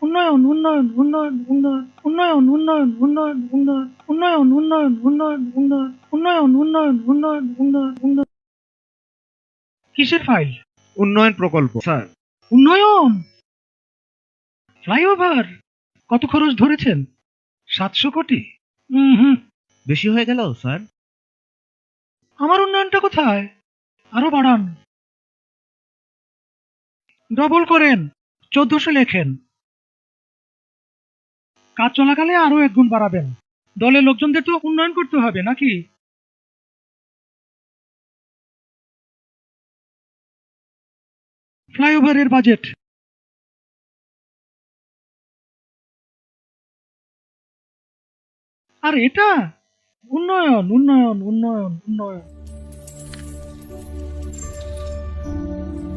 উন্নয়ন উন্নয়ন উন্নয়ন উন্নয়ন উন্নয়ন উন্নয়ন উন্নয়ন উন্নয়ন উন্নয়ন উন্নয়ন উন্নয়ন উন্নয়ন উন্নয়ন উন্নয়ন উন্নয়ন। কিসের ফাইল? উন্নয়ন প্রকল্প স্যার। উন্নয়ন ফ্লাইওভার কত খরচ ধরেছেন? 700 কোটি? হুম। বেশি হয়ে গেল স্যার। আমার উন্নয়নটা কোথায়? আরো বাড়ান, ডবল করেন, 1400 লেখেন। কাজ চলাকালে আরো 1 গুণ বাড়াবেন। দলের লোকজনদের তো উন্নয়ন করতে হবে নাকি? ফ্লাইওভারের বাজেট। আর এটা উন্নয়ন উন্নয়ন উন্নয়ন উন্নয়ন।